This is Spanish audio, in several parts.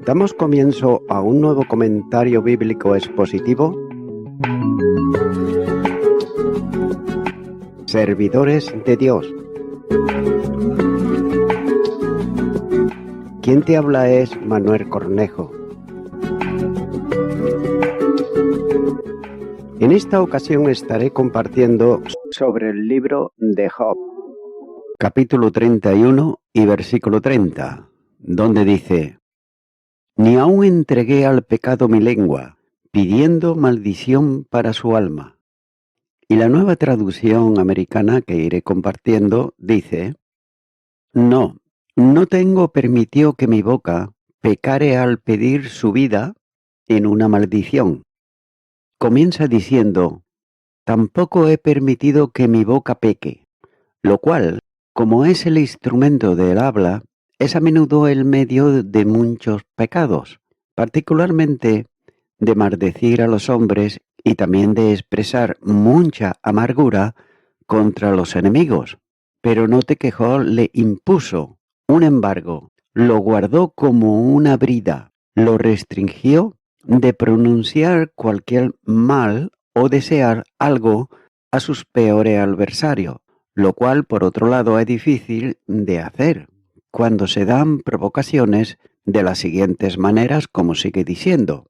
Damos comienzo a un nuevo comentario bíblico expositivo. Servidores de Dios. Quien te habla es Manuel Cornejo. En esta ocasión estaré compartiendo sobre el libro de Job, capítulo 31 y versículo 30, donde dice: Ni aun entregué al pecado mi lengua, pidiendo maldición para su alma. Y la Nueva Traducción Americana que iré compartiendo dice: No tengo permitido que mi boca pecare al pedir su vida en una maldición. Comienza diciendo: Tampoco he permitido que mi boca peque, lo cual, como es el instrumento del habla, es a menudo el medio de muchos pecados, particularmente de maldecir a los hombres y también de expresar mucha amargura contra los enemigos. Pero note que Job le impuso un embargo, lo guardó como una brida, lo restringió de pronunciar cualquier mal o desear algo a sus peores adversarios, lo cual por otro lado es difícil de hacer cuando se dan provocaciones de las siguientes maneras, como sigue diciendo: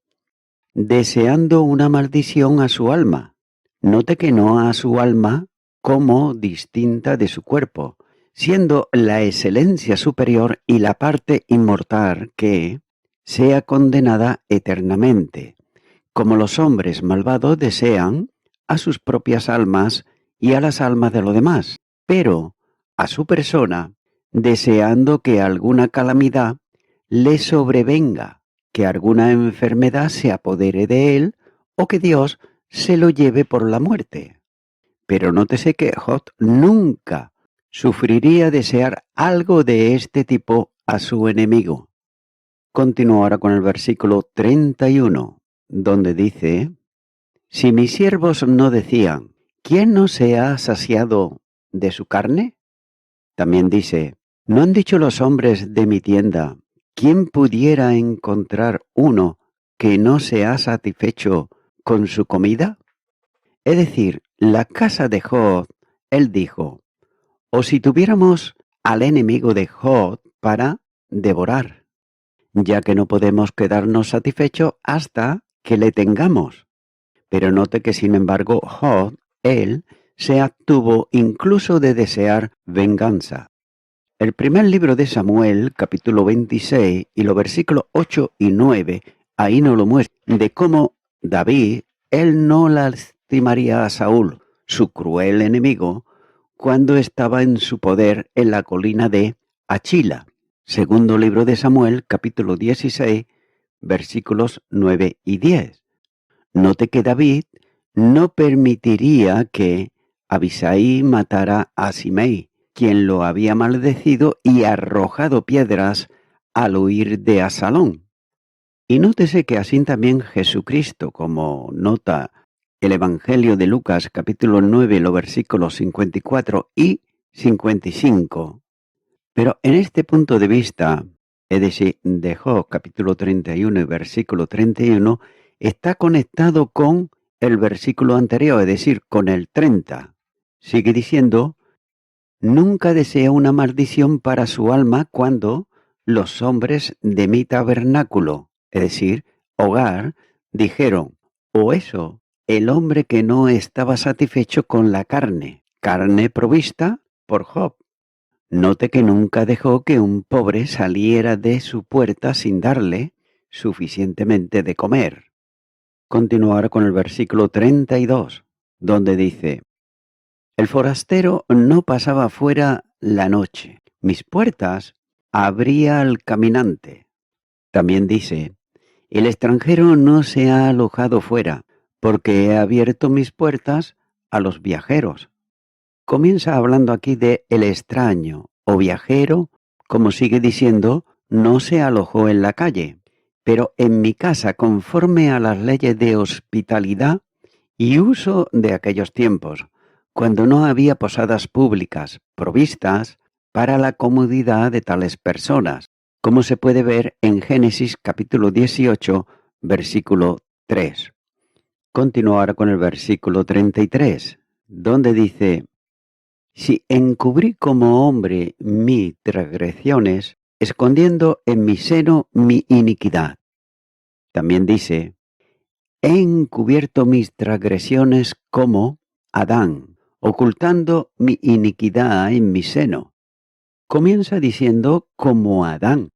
deseando una maldición a su alma. Note que no a su alma como distinta de su cuerpo, siendo la excelencia superior y la parte inmortal que sea condenada eternamente, como los hombres malvados desean a sus propias almas y a las almas de los demás, pero a su persona, deseando que alguna calamidad le sobrevenga, que alguna enfermedad se apodere de él o que Dios se lo lleve por la muerte. Pero nótese que Job nunca sufriría desear algo de este tipo a su enemigo. Continúo ahora con el versículo 31, donde dice: Si mis siervos no decían, ¿quién no se ha saciado de su carne? También dice: ¿no han dicho los hombres de mi tienda, quién pudiera encontrar uno que no se ha satisfecho con su comida? Es decir, la casa de Job, él dijo: o si tuviéramos al enemigo de Job para devorar, ya que no podemos quedarnos satisfechos hasta que le tengamos. Pero note que sin embargo Job, él, se abstuvo incluso de desear venganza. El primer libro de Samuel, capítulo 26, y los versículos 8 y 9, ahí nos lo muestra, de cómo David, él no lastimaría a Saúl, su cruel enemigo, cuando estaba en su poder en la colina de Achila. Segundo libro de Samuel, capítulo 16, versículos 9 y 10. Note que David no permitiría que Abisai matara a Simei, quien lo había maldecido y arrojado piedras al huir de Absalón. Y nótese que así también Jesucristo, como nota el Evangelio de Lucas capítulo 9, los versículos 54 y 55. Pero en este punto de vista, es decir, de Job capítulo 31 y versículo 31, está conectado con el versículo anterior, es decir, con el 30. Sigue diciendo: nunca desea una maldición para su alma cuando los hombres de mi tabernáculo, es decir, hogar, dijeron: o eso, el hombre que no estaba satisfecho con la carne provista por Job. Note que nunca dejó que un pobre saliera de su puerta sin darle suficientemente de comer. Continuar con el versículo 32, donde dice: el forastero no pasaba fuera la noche, mis puertas abría al caminante. También dice: el extranjero no se ha alojado fuera, porque he abierto mis puertas a los viajeros. Comienza hablando aquí de el extraño o viajero, como sigue diciendo, no se alojó en la calle, pero en mi casa conforme a las leyes de hospitalidad y uso de aquellos tiempos, cuando no había posadas públicas provistas para la comodidad de tales personas, como se puede ver en Génesis capítulo 18, versículo 3. Continúo ahora con el versículo 33, donde dice: si encubrí como hombre mis transgresiones, escondiendo en mi seno mi iniquidad. También dice: he encubierto mis transgresiones como Adán, ocultando mi iniquidad en mi seno. Comienza diciendo como Adán.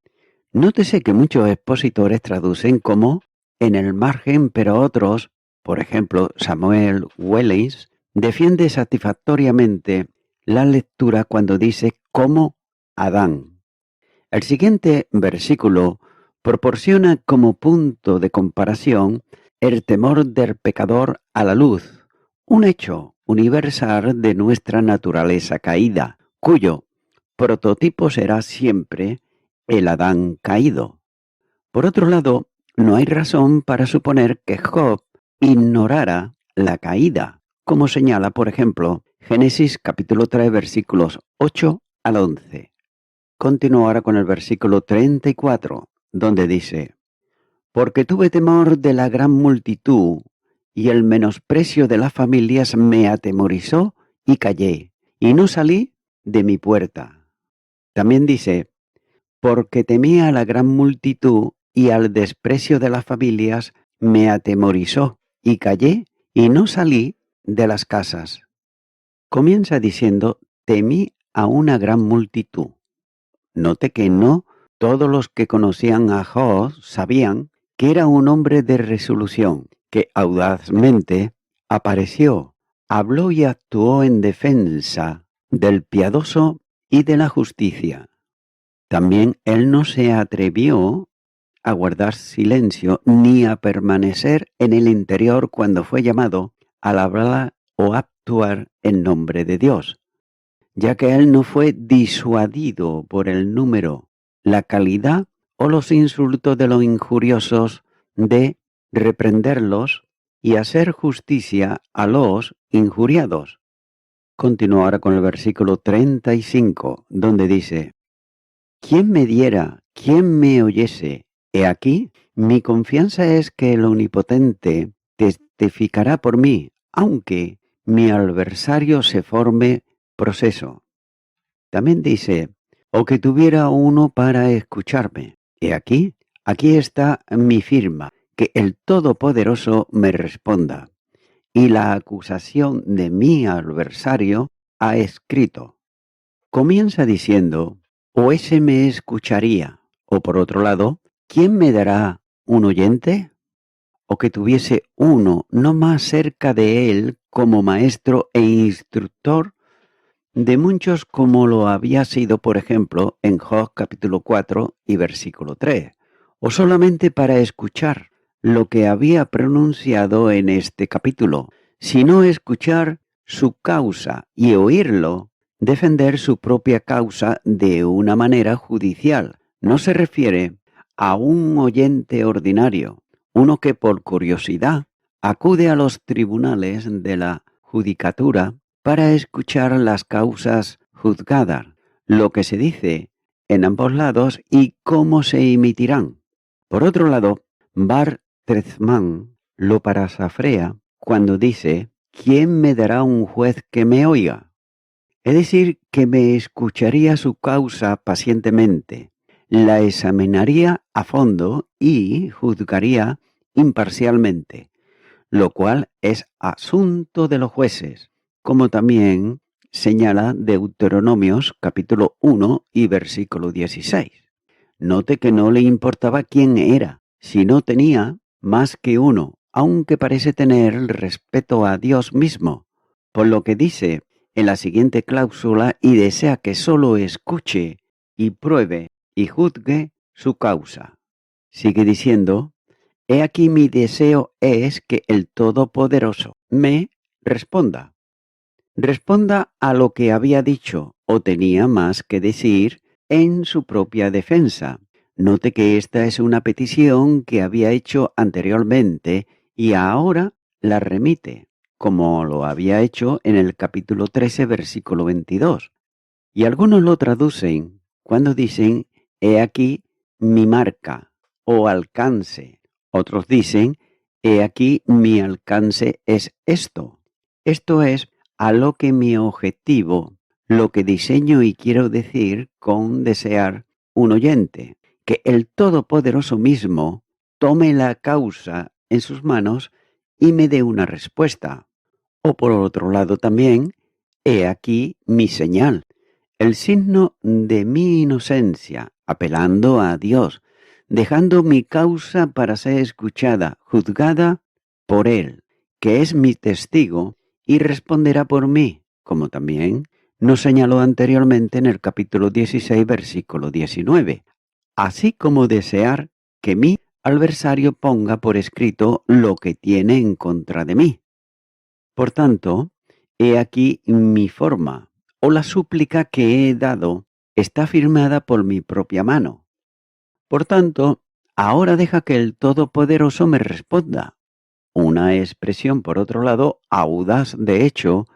Nótese que muchos expositores traducen como en el margen, pero otros, por ejemplo Samuel Wellens, defiende satisfactoriamente la lectura cuando dice como Adán. El siguiente versículo proporciona como punto de comparación el temor del pecador a la luz, un hecho universal de nuestra naturaleza caída, cuyo prototipo será siempre el Adán caído. Por otro lado, no hay razón para suponer que Job ignorara la caída, como señala, por ejemplo, Génesis capítulo 3, versículos 8 al 11. Continúo ahora con el versículo 34, donde dice: porque tuve temor de la gran multitud, y el menosprecio de las familias me atemorizó, y callé, y no salí de mi puerta. También dice: porque temía a la gran multitud, y al desprecio de las familias me atemorizó, y callé, y no salí de las casas. Comienza diciendo: temí a una gran multitud. Note que no todos los que conocían a Job sabían que era un hombre de resolución, que audazmente apareció, habló y actuó en defensa del piadoso y de la justicia. También él no se atrevió a guardar silencio ni a permanecer en el interior cuando fue llamado al hablar o actuar en nombre de Dios, ya que él no fue disuadido por el número, la calidad o los insultos de los injuriosos de reprenderlos y hacer justicia a los injuriados. Continúo ahora con el versículo 35, donde dice: ¿quién me diera, quién me oyese? He aquí, mi confianza es que el Omnipotente testificará por mí, aunque mi adversario se forme proceso. También dice: o que tuviera uno para escucharme. He aquí, aquí está mi firma, que el Todopoderoso me responda. Y la acusación de mi adversario ha escrito. Comienza diciendo: o ese me escucharía, o por otro lado, ¿quién me dará un oyente? O que tuviese uno no más cerca de él como maestro e instructor de muchos, como lo había sido, por ejemplo, en Job capítulo 4 y versículo 3, o solamente para escuchar lo que había pronunciado en este capítulo, sino escuchar su causa y oírlo defender su propia causa de una manera judicial. No se refiere a un oyente ordinario, uno que por curiosidad acude a los tribunales de la judicatura para escuchar las causas juzgadas, lo que se dice en ambos lados y cómo se emitirán. Por otro lado, Bar Trezman lo parafrasea cuando dice: ¿quién me dará un juez que me oiga? Es decir, que me escucharía su causa pacientemente, la examinaría a fondo y juzgaría imparcialmente, lo cual es asunto de los jueces, como también señala Deuteronomios capítulo 1 y versículo 16. Note que no le importaba quién era, si no tenía más que uno, aunque parece tener respeto a Dios mismo, por lo que dice en la siguiente cláusula y desea que solo escuche y pruebe y juzgue su causa. Sigue diciendo: he aquí mi deseo es que el Todopoderoso me responda. Responda a lo que había dicho o tenía más que decir en su propia defensa. Note que esta es una petición que había hecho anteriormente y ahora la remite, como lo había hecho en el capítulo 13, versículo 22. Y algunos lo traducen cuando dicen: he aquí mi marca o alcance. Otros dicen, he aquí mi alcance es esto. Esto es a lo que mi objetivo, lo que diseño y quiero decir con desear un oyente, que el Todopoderoso mismo tome la causa en sus manos y me dé una respuesta. O por otro lado también, he aquí mi señal, el signo de mi inocencia, apelando a Dios, dejando mi causa para ser escuchada, juzgada por Él, que es mi testigo y responderá por mí, como también nos señaló anteriormente en el capítulo 16, versículo 19, así como desear que mi adversario ponga por escrito lo que tiene en contra de mí. Por tanto, he aquí mi forma, o la súplica que he dado está firmada por mi propia mano. Por tanto, ahora deja que el Todopoderoso me responda. Una expresión, por otro lado, audaz de hecho,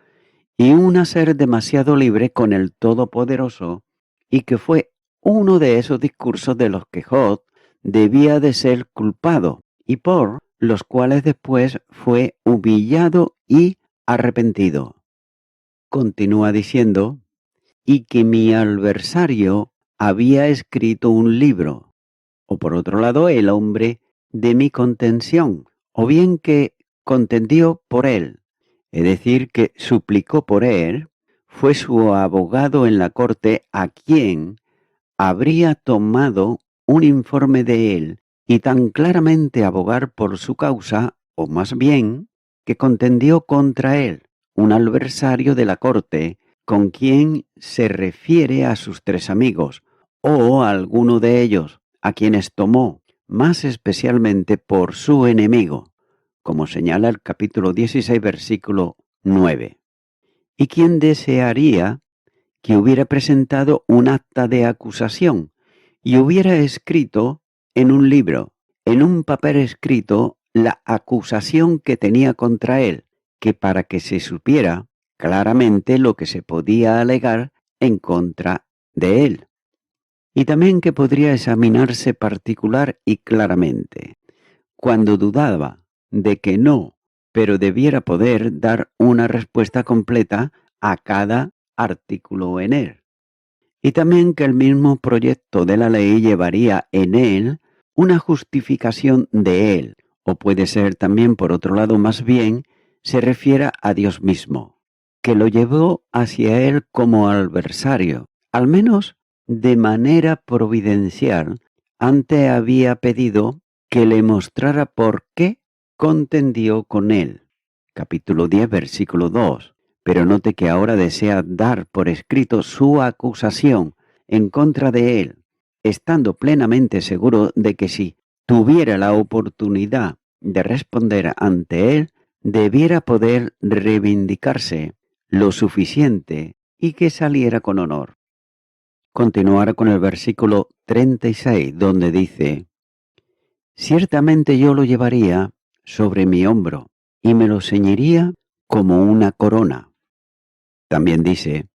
y un ser demasiado libre con el Todopoderoso, y que fue uno de esos discursos de los que Job debía de ser culpado, y por los cuales después fue humillado y arrepentido. Continúa diciendo, y que mi adversario había escrito un libro, o por otro lado el hombre de mi contención, o bien que contendió por él, es decir, que suplicó por él, fue su abogado en la corte a quien habría tomado un informe de él y tan claramente abogar por su causa, o más bien, que contendió contra él, un adversario de la corte, con quien se refiere a sus tres amigos, o a alguno de ellos, a quienes tomó, más especialmente por su enemigo, como señala el capítulo 16, versículo 9. ¿Y quién desearía que hubiera presentado un acta de acusación y hubiera escrito en un libro, en un papel escrito, la acusación que tenía contra él, que para que se supiera claramente lo que se podía alegar en contra de él? Y también que podría examinarse particular y claramente, cuando dudaba de que no, pero debiera poder dar una respuesta completa a cada artículo en él. Y también que el mismo proyecto de la ley llevaría en él una justificación de él, o puede ser también, por otro lado, más bien, se refiera a Dios mismo, que lo llevó hacia él como adversario, al menos de manera providencial. Antes había pedido que le mostrara por qué contendió con él. Capítulo 10, versículo 2. Pero note que ahora desea dar por escrito su acusación en contra de él, estando plenamente seguro de que si tuviera la oportunidad de responder ante él, debiera poder reivindicarse lo suficiente y que saliera con honor. Continuar con el versículo 36, donde dice, ciertamente yo lo llevaría sobre mi hombro y me lo ceñiría como una corona. También dice,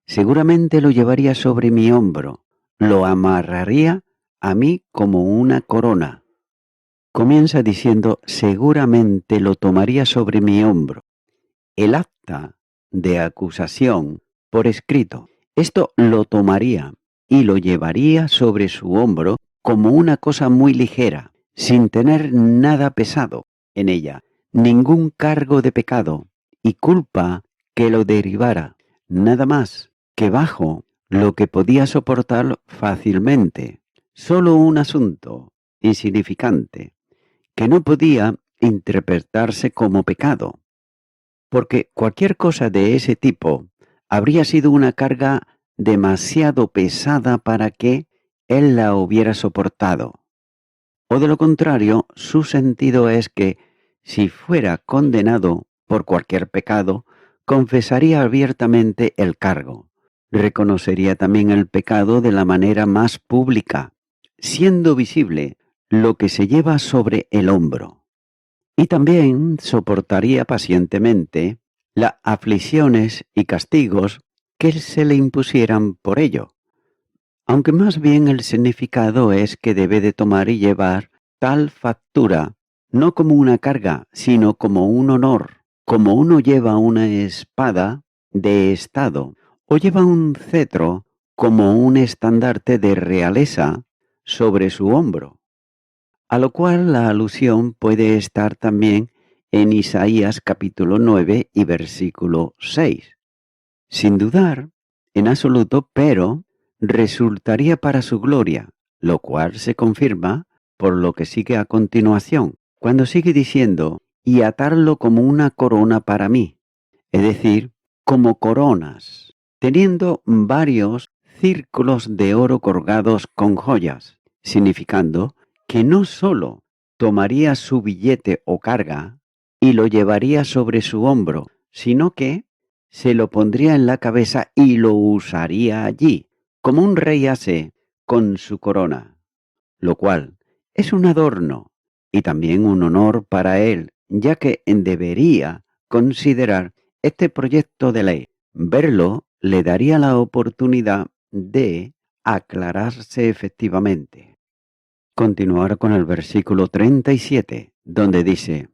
seguramente lo llevaría sobre mi hombro, lo amarraría a mí como una corona. Comienza diciendo, seguramente lo tomaría sobre mi hombro. El acta de acusación por escrito. Esto lo tomaría y lo llevaría sobre su hombro como una cosa muy ligera, sin tener nada pesado en ella, ningún cargo de pecado y culpa que lo derivara, nada más que bajo lo que podía soportar fácilmente, solo un asunto insignificante, que no podía interpretarse como pecado, porque cualquier cosa de ese tipo habría sido una carga demasiado pesada para que él la hubiera soportado. O de lo contrario, su sentido es que, si fuera condenado por cualquier pecado, confesaría abiertamente el cargo. Reconocería también el pecado de la manera más pública, siendo visible lo que se lleva sobre el hombro. Y también soportaría pacientemente las aflicciones y castigos que se le impusieran por ello. aunque más bien el significado es que debe de tomar y llevar tal factura, no como una carga, sino como un honor, como uno lleva una espada de estado o lleva un cetro como un estandarte de realeza sobre su hombro, a lo cual la alusión puede estar también en Isaías capítulo 9 y versículo 6. Sin dudar, en absoluto, pero resultaría para su gloria, lo cual se confirma por lo que sigue a continuación, cuando sigue diciendo, y atarlo como una corona para mí, es decir, como coronas, teniendo varios círculos de oro colgados con joyas, significando que no sólo tomaría su billete o carga y lo llevaría sobre su hombro, sino que se lo pondría en la cabeza y lo usaría allí, como un rey hace con su corona, lo cual es un adorno y también un honor para él, ya que debería considerar este proyecto de ley. Verlo le daría la oportunidad de aclararse efectivamente. Continuar con el versículo 37, donde dice,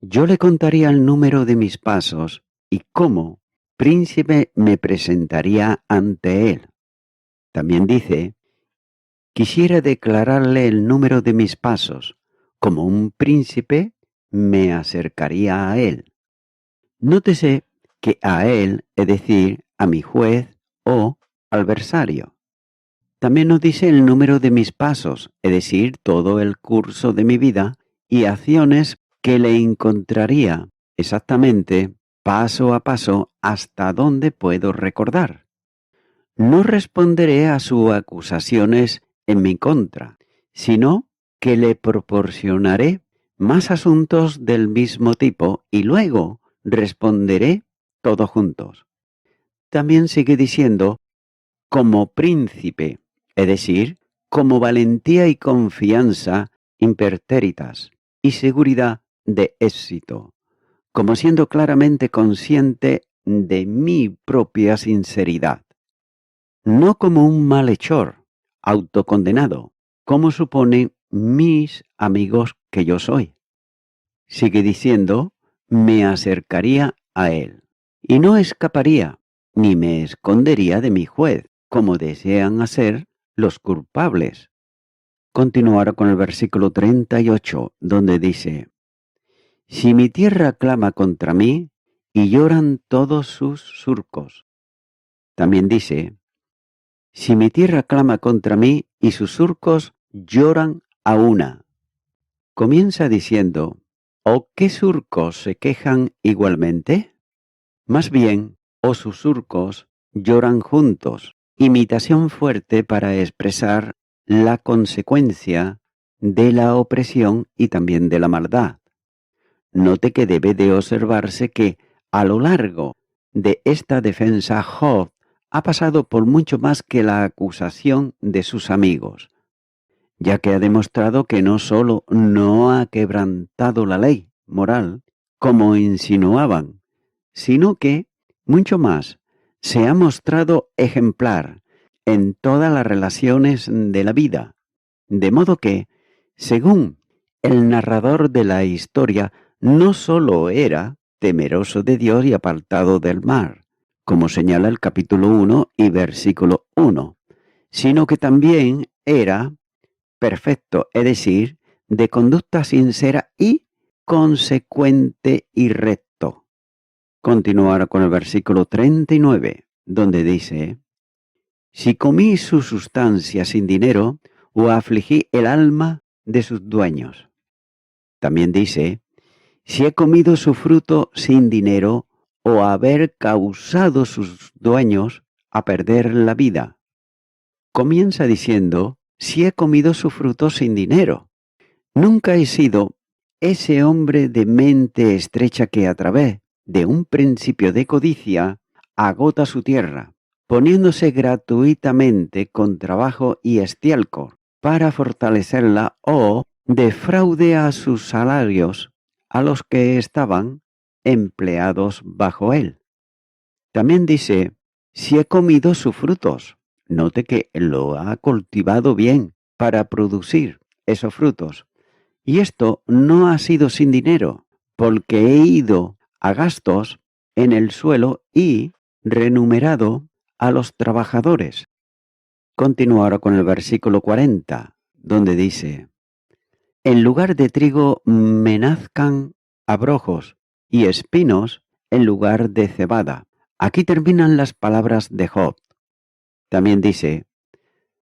yo le contaría el número de mis pasos y cómo príncipe me presentaría ante él. También dice, quisiera declararle el número de mis pasos, como un príncipe me acercaría a él. Nótese que a él, es decir, a mi juez o adversario. También nos dice el número de mis pasos, es decir, todo el curso de mi vida y acciones que le encontraría exactamente paso a paso hasta donde puedo recordar. No responderé a sus acusaciones en mi contra, sino que le proporcionaré más asuntos del mismo tipo y luego responderé todos juntos. También sigue diciendo, como príncipe, es decir, como valentía y confianza impertéritas y seguridad de éxito, como siendo claramente consciente de mi propia sinceridad, no como un malhechor, autocondenado, como suponen mis amigos que yo soy. Sigue diciendo, me acercaría a él, y no escaparía, ni me escondería de mi juez, como desean hacer los culpables. Continuar con el versículo 38, donde dice, si mi tierra clama contra mí, y lloran todos sus surcos. También dice, si mi tierra clama contra mí, y sus surcos lloran a una. Comienza diciendo, ¿o qué surcos se quejan igualmente? Más bien, o sus surcos lloran juntos, imitación fuerte para expresar la consecuencia de la opresión y también de la maldad. Note que debe de observarse que a lo largo de esta defensa Job ha pasado por mucho más que la acusación de sus amigos, ya que ha demostrado que no sólo no ha quebrantado la ley moral, como insinuaban, sino que, mucho más, se ha mostrado ejemplar en todas las relaciones de la vida, de modo que, según el narrador de la historia, no sólo era temeroso de Dios y apartado del mal, como señala el capítulo 1 y versículo 1, sino que también era perfecto, es decir, de conducta sincera y consecuente y recto. Continuar con el versículo 39, donde dice, si comí su sustancia sin dinero, o afligí el alma de sus dueños. También dice, si he comido su fruto sin dinero, o haber causado sus dueños a perder la vida. Comienza diciendo, si he comido su fruto sin dinero. Nunca he sido ese hombre de mente estrecha que a través de un principio de codicia agota su tierra, poniéndose gratuitamente con trabajo y estialco para fortalecerla o defraude a sus salarios a los que estaban empleados bajo él. También dice, si he comido sus frutos, Note que lo ha cultivado bien para producir esos frutos. Y esto no ha sido sin dinero, porque he ido a gastos en el suelo y remunerado a los trabajadores. Continúo ahora con el versículo 40, donde dice: en lugar de trigo me nazcan abrojos y espinos en lugar de cebada. Aquí terminan las palabras de Job. También dice: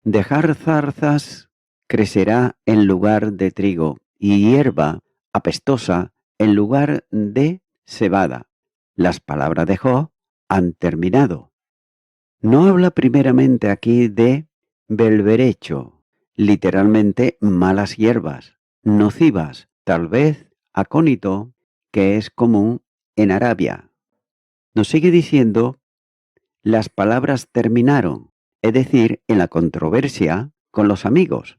dejar zarzas crecerá en lugar de trigo y hierba apestosa en lugar de cebada. Las palabras de Job han terminado. No habla primeramente aquí de belverecho, literalmente malas hierbas, nocivas, tal vez acónito, que es común en Arabia. Nos sigue diciendo: las palabras terminaron, es decir, en la controversia con los amigos.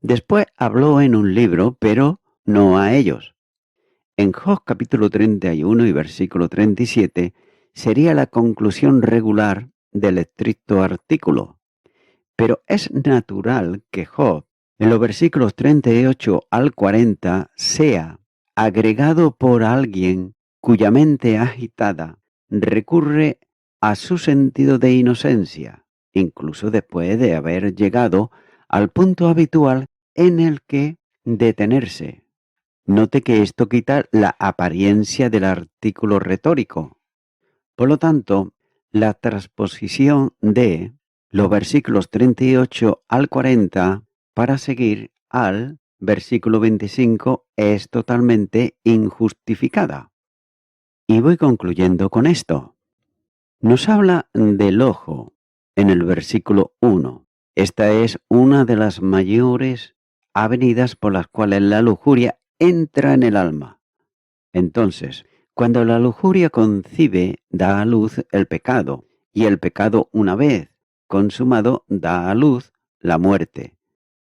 Después habló en un libro, pero no a ellos. En Job capítulo 31 y versículo 37 sería la conclusión regular del estricto artículo. Pero es natural que Job, en los versículos 38 al 40, sea agregado por alguien cuya mente agitada recurre a su sentido de inocencia, incluso después de haber llegado al punto habitual en el que detenerse. Note que esto quita la apariencia del artículo retórico. Por lo tanto, la transposición de los versículos 38 al 40 para seguir al versículo 25 es totalmente injustificada. Y voy concluyendo con esto. Nos habla del ojo en el versículo 1. Esta es una de las mayores avenidas por las cuales la lujuria entra en el alma. Entonces, cuando la lujuria concibe, da a luz el pecado, y el pecado, una vez consumado, da a luz la muerte.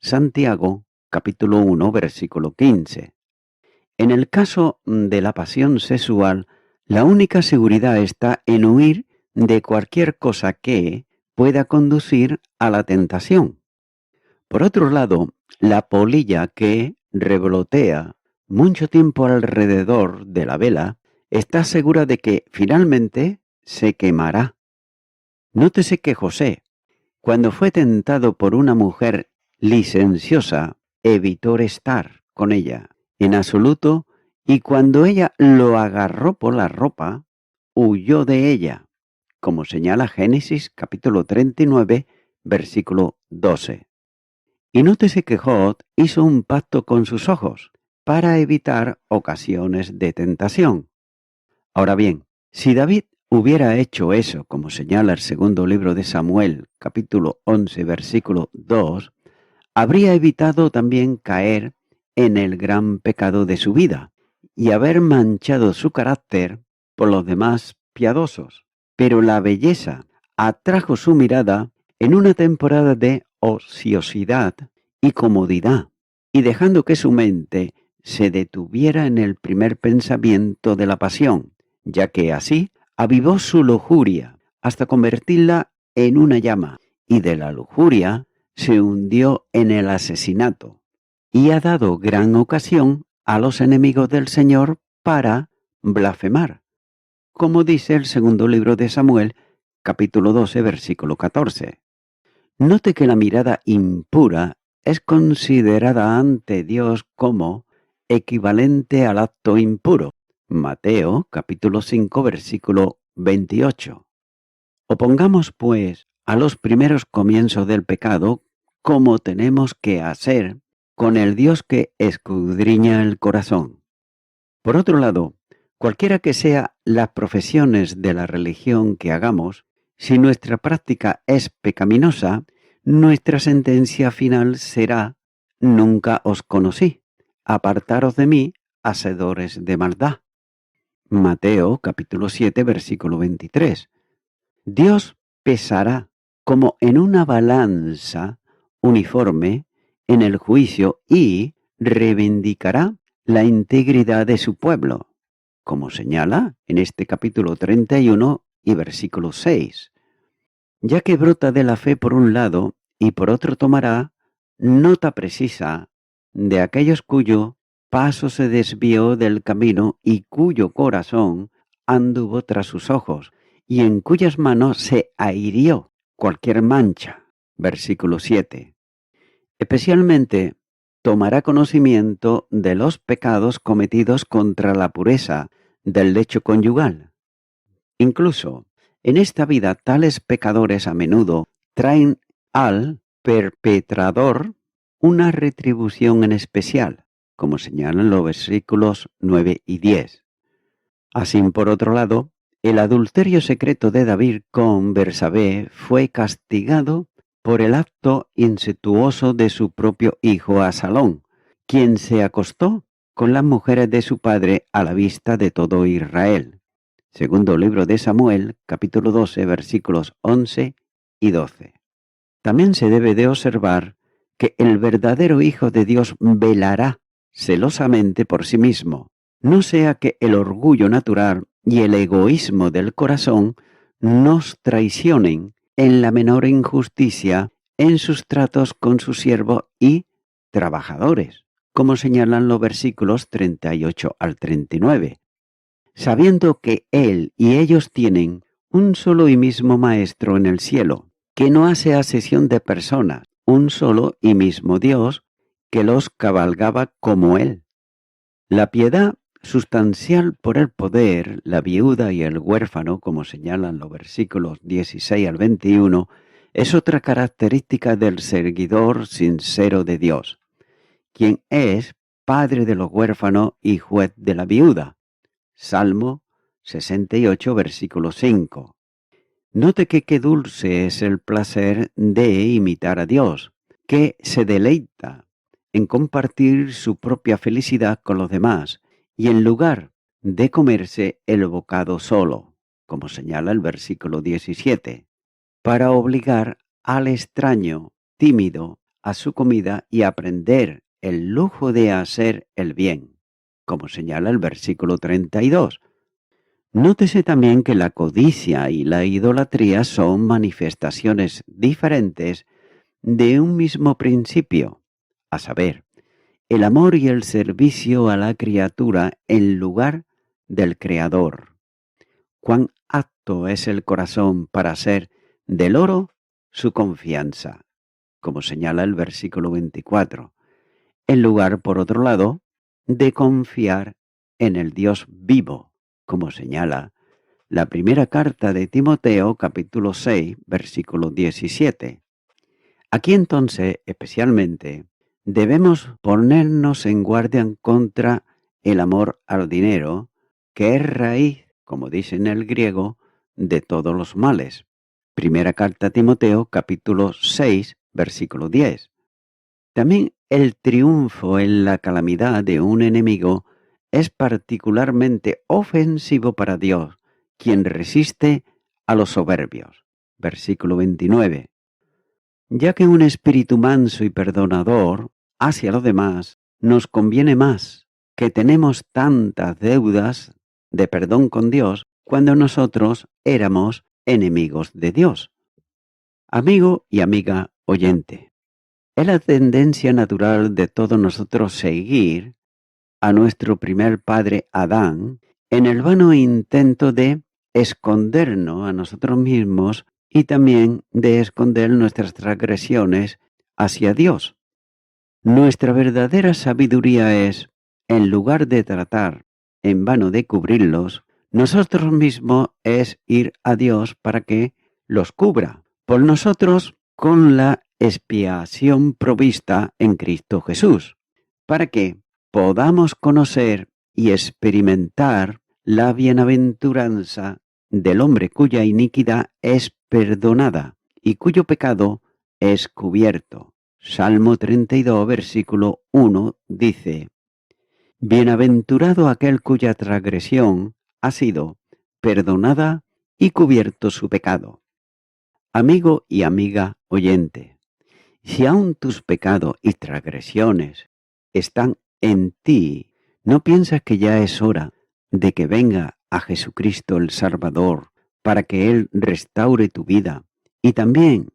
Santiago, capítulo 1, versículo 15. En el caso de la pasión sexual, la única seguridad está en huir de cualquier cosa que pueda conducir a la tentación. Por otro lado, la polilla que revolotea mucho tiempo alrededor de la vela está segura de que finalmente se quemará. Nótese que José, cuando fue tentado por una mujer licenciosa, evitó estar con ella en absoluto, y cuando ella lo agarró por la ropa, huyó de ella, como señala Génesis capítulo 39, versículo 12. Y nótese que Job hizo un pacto con sus ojos para evitar ocasiones de tentación. Ahora bien, si David hubiera hecho eso, como señala el segundo libro de Samuel, capítulo 11, versículo 2, habría evitado también caer en el gran pecado de su vida y haber manchado su carácter por los demás piadosos. Pero la belleza atrajo su mirada en una temporada de ociosidad y comodidad, y dejando que su mente se detuviera en el primer pensamiento de la pasión, ya que así avivó su lujuria hasta convertirla en una llama, y de la lujuria se hundió en el asesinato, y ha dado gran ocasión a los enemigos del Señor para blasfemar, como dice el segundo libro de Samuel, capítulo 12, versículo 14. Note que la mirada impura es considerada ante Dios como equivalente al acto impuro. Mateo, capítulo 5, versículo 28. Opongamos, pues, a los primeros comienzos del pecado como tenemos que hacer con el Dios que escudriña el corazón. Por otro lado, cualquiera que sea las profesiones de la religión que hagamos, si nuestra práctica es pecaminosa, nuestra sentencia final será: nunca os conocí, apartaros de mí, hacedores de maldad. Mateo capítulo 7, versículo 23. Dios pesará como en una balanza uniforme en el juicio y reivindicará la integridad de su pueblo, como señala en este capítulo 31 y versículo 6. ya que brota de la fe por un lado y por otro tomará nota precisa de aquellos cuyo paso se desvió del camino y cuyo corazón anduvo tras sus ojos, y en cuyas manos se ahirió cualquier mancha. Versículo 7. Especialmente tomará conocimiento de los pecados cometidos contra la pureza del lecho conyugal. Incluso en esta vida tales pecadores a menudo traen al perpetrador una retribución en especial, como señalan los versículos 9 y 10. Así, por otro lado, el adulterio secreto de David con Bersabé fue castigado por el acto incestuoso de su propio hijo Absalón, quien se acostó con las mujeres de su padre a la vista de todo Israel. Segundo libro de Samuel, capítulo 12, versículos 11 y 12. También se debe de observar que el verdadero Hijo de Dios velará celosamente por sí mismo, no sea que el orgullo natural y el egoísmo del corazón nos traicionen en la menor injusticia en sus tratos con sus siervos y trabajadores, como señalan los versículos 38 al 39. Sabiendo que Él y ellos tienen un solo y mismo Maestro en el cielo, que no hace asesión de personas, un solo y mismo Dios que los cabalgaba como Él. La piedad sustancial por el poder, la viuda y el huérfano, como señalan los versículos 16 al 21, es otra característica del seguidor sincero de Dios, quien es padre de los huérfanos y juez de la viuda. Salmo 68, versículo 5. Note que qué dulce es el placer de imitar a Dios, que se deleita en compartir su propia felicidad con los demás y en lugar de comerse el bocado solo, como señala el versículo 17, para obligar al extraño tímido a su comida y aprender el lujo de hacer el bien, como señala el versículo 32. Nótese también que la codicia y la idolatría son manifestaciones diferentes de un mismo principio, a saber, el amor y el servicio a la criatura en lugar del Creador. Cuán apto es el corazón para hacer del oro su confianza, como señala el versículo 24, en lugar, por otro lado, de confiar en el Dios vivo, como señala la primera carta de Timoteo, capítulo 6, versículo 17. Aquí entonces, especialmente, debemos ponernos en guardia contra el amor al dinero, que es raíz, como dice en el griego, de todos los males. Primera carta a Timoteo, capítulo 6, versículo 10. También el triunfo en la calamidad de un enemigo es particularmente ofensivo para Dios, quien resiste a los soberbios. Versículo 29. Ya que un espíritu manso y perdonador hacia los demás nos conviene más, que tenemos tantas deudas de perdón con Dios cuando nosotros éramos enemigos de Dios. Amigo y amiga oyente, es la tendencia natural de todos nosotros seguir a nuestro primer padre Adán en el vano intento de escondernos a nosotros mismos y también de esconder nuestras transgresiones hacia Dios. Nuestra verdadera sabiduría es, en lugar de tratar en vano de cubrirlos, nosotros mismos es ir a Dios para que los cubra por nosotros con la expiación provista en Cristo Jesús, para que podamos conocer y experimentar la bienaventuranza del hombre cuya iniquidad es perdonada y cuyo pecado es cubierto. Salmo 32, versículo 1 dice: Bienaventurado aquel cuya transgresión ha sido perdonada y cubierto su pecado. Amigo y amiga oyente, si aún tus pecados y transgresiones están en ti, ¿no piensas que ya es hora de que venga a Jesucristo el Salvador para que Él restaure tu vida y también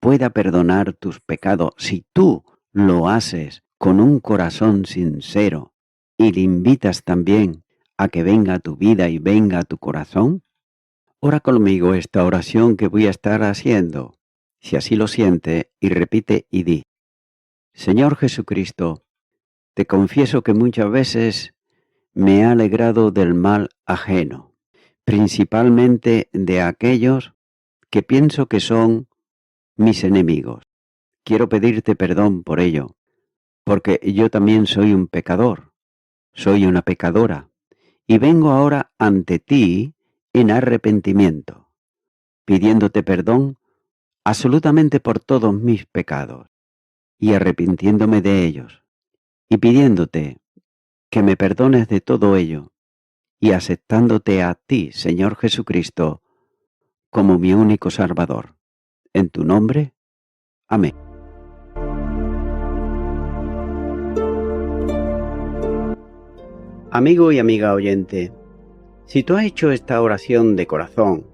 pueda perdonar tus pecados si tú lo haces con un corazón sincero y le invitas también a que venga a tu vida y venga a tu corazón? Ora conmigo esta oración que voy a estar haciendo, si así lo siente, y repite y di: Señor Jesucristo, te confieso que muchas veces me he alegrado del mal ajeno, principalmente de aquellos que pienso que son mis enemigos. Quiero pedirte perdón por ello, porque yo también soy un pecador, soy una pecadora, y vengo ahora ante ti en arrepentimiento, pidiéndote perdón absolutamente por todos mis pecados, y arrepintiéndome de ellos, y pidiéndote que me perdones de todo ello, y aceptándote a ti, Señor Jesucristo, como mi único Salvador. En tu nombre, amén. Amigo y amiga oyente, si tú has hecho esta oración de corazón,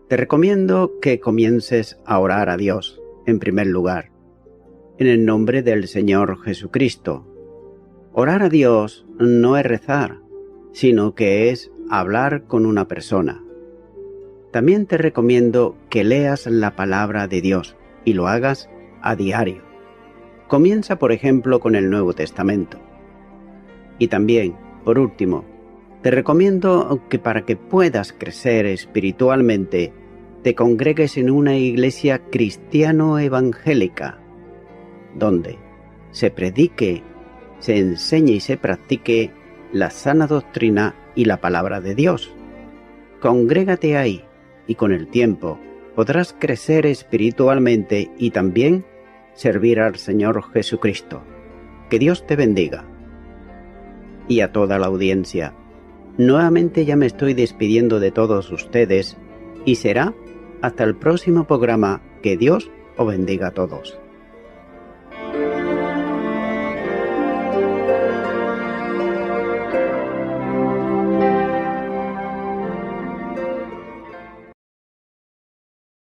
te recomiendo que comiences a orar a Dios, en primer lugar, en el nombre del Señor Jesucristo. Orar a Dios no es rezar, sino que es hablar con una persona. También te recomiendo que leas la palabra de Dios y lo hagas a diario. Comienza, por ejemplo, con el Nuevo Testamento. Y también, por último, te recomiendo que para que puedas crecer espiritualmente, te congregues en una iglesia cristiano-evangélica, donde se predique, se enseñe y se practique la sana doctrina y la palabra de Dios. Congrégate ahí y con el tiempo podrás crecer espiritualmente y también servir al Señor Jesucristo. Que Dios te bendiga. Y a toda la audiencia, nuevamente ya me estoy despidiendo de todos ustedes y será hasta el próximo programa. Que Dios os bendiga a todos.